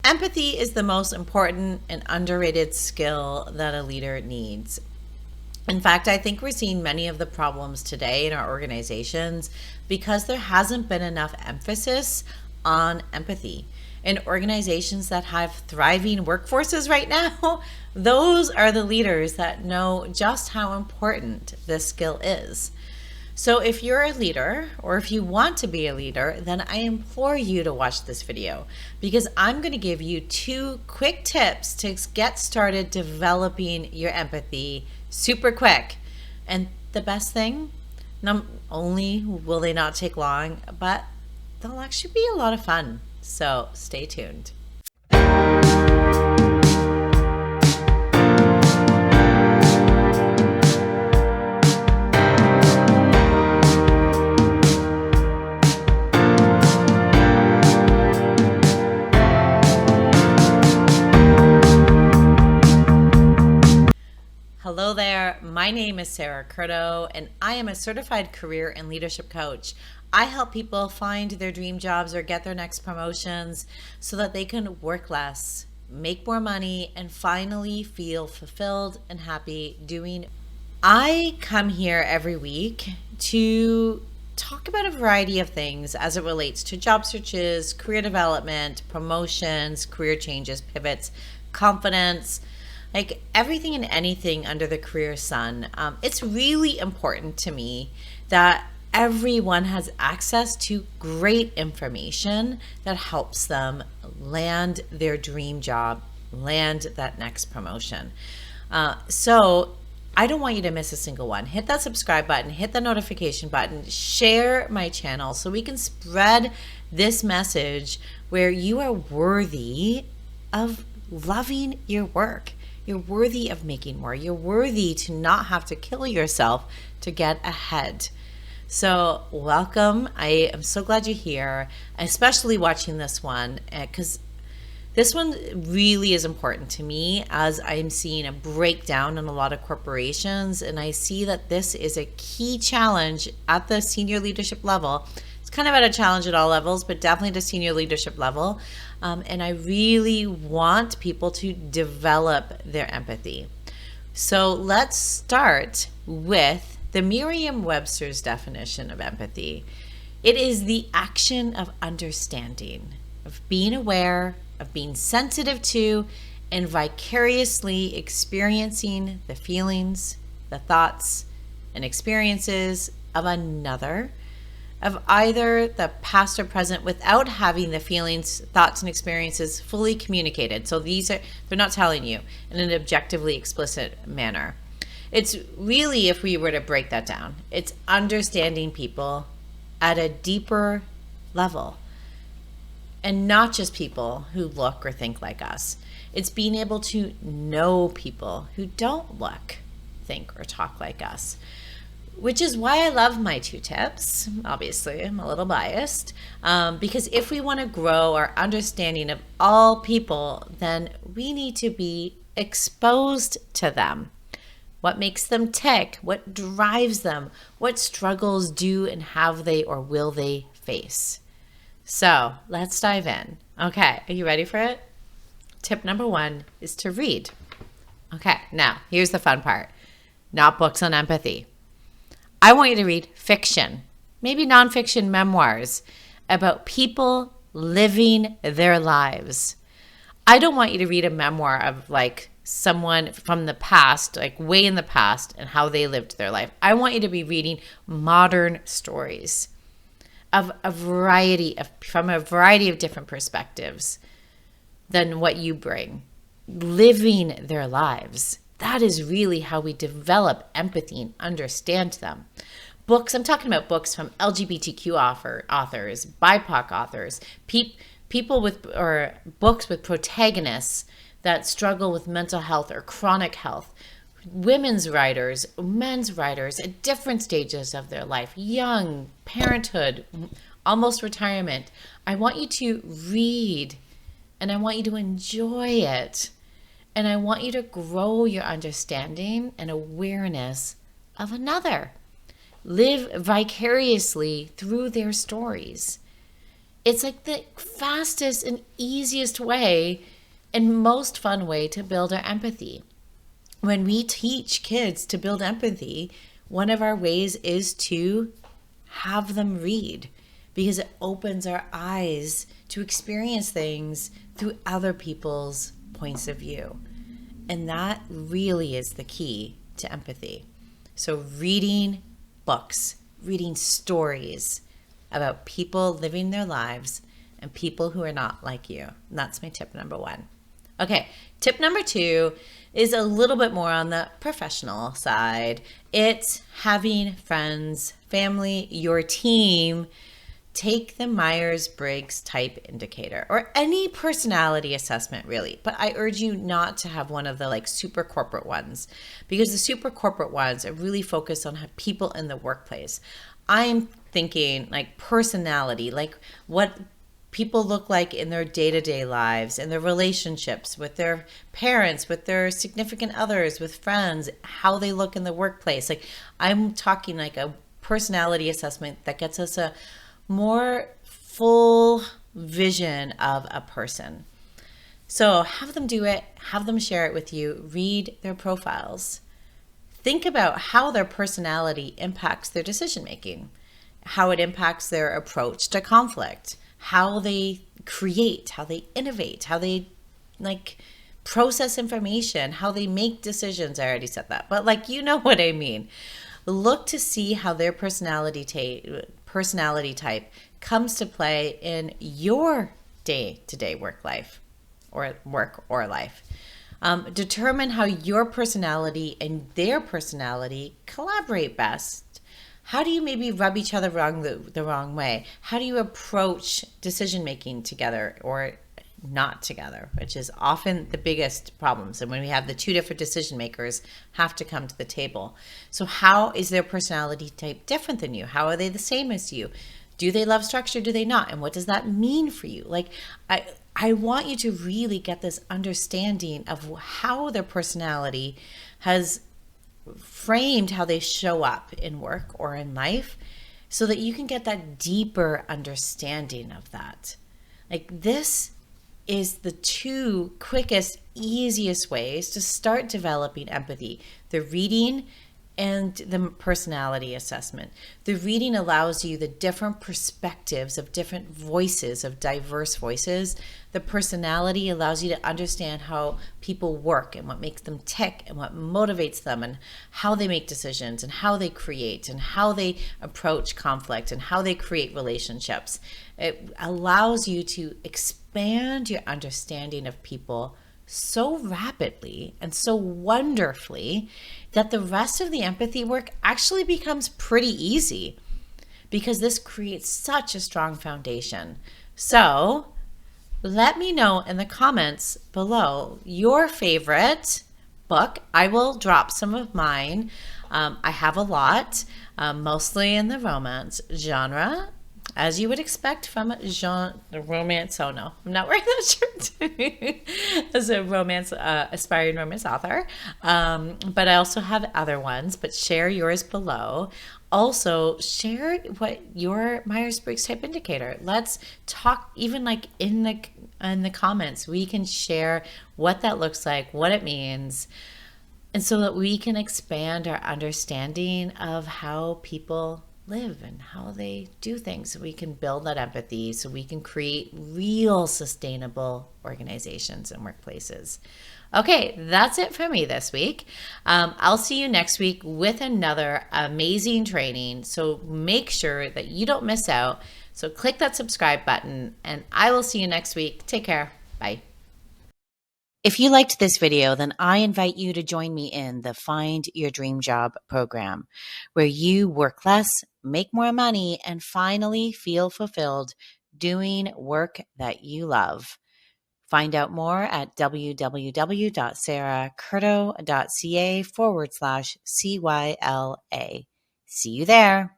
Empathy is the most important and underrated skill that a leader needs. In fact, I think we're seeing many of the problems today in our organizations because there hasn't been enough emphasis on empathy. In organizations that have thriving workforces right now, those are the leaders that know just how important this skill is. So if you're a leader or if you want to be a leader, then I implore you to watch this video because I'm going to give you 2 quick tips to get started developing your empathy super quick. And the best thing, not only will they not take long, but they'll actually be a lot of fun. So stay tuned. Hello there, my name is Sarah Curto, and I am a certified career and leadership coach. I help people find their dream jobs or get their next promotions so that they can work less, make more money, and finally feel fulfilled and happy doing. I come here every week to talk about a variety of things as it relates to job searches, career development, promotions, career changes, pivots, confidence, like everything and anything under the career sun. It's really important to me that everyone has access to great information that helps them land their dream job, land that next promotion. So I don't want you to miss a single one. Hit that subscribe button, hit the notification button, share my channel so we can spread this message where you are worthy of loving your work. You're worthy of making more. You're worthy to not have to kill yourself to get ahead. So welcome. I am so glad you're here, especially watching this one because this one really is important to me as I'm seeing a breakdown in a lot of corporations, and I see that this is a key challenge at the senior leadership level. It's kind of at a challenge at all levels, but definitely the senior leadership level. And I really want people to develop their empathy. So let's start with the Merriam-Webster's definition of empathy. It is the action of understanding, of being aware, of being sensitive to, and vicariously experiencing the feelings, the thoughts, and experiences of another, of either the past or present, without having the feelings, thoughts, and experiences fully communicated. So they're not telling you in an objectively explicit manner. It's really, if we were to break that down, it's understanding people at a deeper level, and not just people who look or think like us. It's being able to know people who don't look, think, or talk like us. Which is why I love my 2 tips. Obviously, I'm a little biased, because if we want to grow our understanding of all people, then we need to be exposed to them. What makes them tick? What drives them? What struggles do and have they or will they face? So let's dive in. Okay, are you ready for it? Tip number 1 is to read. Okay, now here's the fun part. Not books on empathy. I want you to read fiction, maybe nonfiction memoirs about people living their lives. I don't want you to read a memoir of like someone from the past, like way in the past, and how they lived their life. I want you to be reading modern stories of from a variety of different perspectives than what you bring, living their lives. That is really how we develop empathy and understand them. Books, I'm talking about books from LGBTQ authors, BIPOC authors, people with, or books with protagonists that struggle with mental health or chronic health, women's writers, men's writers at different stages of their life, young, parenthood, almost retirement. I want you to read, and I want you to enjoy it. And I want you to grow your understanding and awareness of another. Live vicariously through their stories. It's like the fastest and easiest way and most fun way to build our empathy. When we teach kids to build empathy, one of our ways is to have them read, because it opens our eyes to experience things through other people's points of view. And that really is the key to empathy. So, reading books, reading stories about people living their lives and people who are not like you. And that's my tip number one. Okay, tip number two is a little bit more on the professional side. It's having friends, family, your team take the Myers-Briggs type indicator or any personality assessment really. But I urge you not to have one of the like super corporate ones, because the super corporate ones are really focused on people in the workplace. I'm thinking like personality, like what people look like in their day-to-day lives, in their relationships with their parents, with their significant others, with friends, how they look in the workplace. Like I'm talking like a personality assessment that gets us a more full vision of a person. So have them do it, have them share it with you, read their profiles. Think about how their personality impacts their decision making, how it impacts their approach to conflict, how they create, how they innovate, how they like process information, how they make decisions. I already said that, but like, you know what I mean. Look to see how their personality type comes to play in your day-to-day work life or work or life. Determine how your personality and their personality collaborate best. How do you maybe rub each other the wrong way? How do you approach decision making together or not together, which is often the biggest problems. And when we have the two different decision makers have to come to the table. So how is their personality type different than you? How are they the same as you? Do they love structure? Do they not? And what does that mean for you? Like, I want you to really get this understanding of how their personality has framed how they show up in work or in life, so that you can get that deeper understanding of that. Like, this is the two quickest, easiest ways to start developing empathy: the reading and the personality assessment. The reading allows you the different perspectives of different voices, of diverse voices. The personality allows you to understand how people work and what makes them tick and what motivates them and how they make decisions and how they create and how they approach conflict and how they create relationships. It allows you to expand your understanding of people so rapidly and so wonderfully that the rest of the empathy work actually becomes pretty easy, because this creates such a strong foundation. So let me know in the comments below your favorite book. I will drop some of mine. I have a lot, mostly in the romance genre, as you would expect from a romance. Oh no, I'm not wearing that shirt. As a romance, aspiring romance author. But I also have other ones, but share yours below. Also share what your Myers-Briggs type indicator. Let's talk, even like in the comments, we can share what that looks like, what it means, and so that we can expand our understanding of how people live and how they do things, so we can build that empathy, so we can create real sustainable organizations and workplaces. Okay, that's it for me this week. I'll see you next week with another amazing training. So make sure that you don't miss out. So click that subscribe button, and I will see you next week. Take care. Bye. If you liked this video, then I invite you to join me in the Find Your Dream Job program, where you work less, make more money, and finally feel fulfilled doing work that you love. Find out more at www.sarahcurto.ca/CYLA. See you there.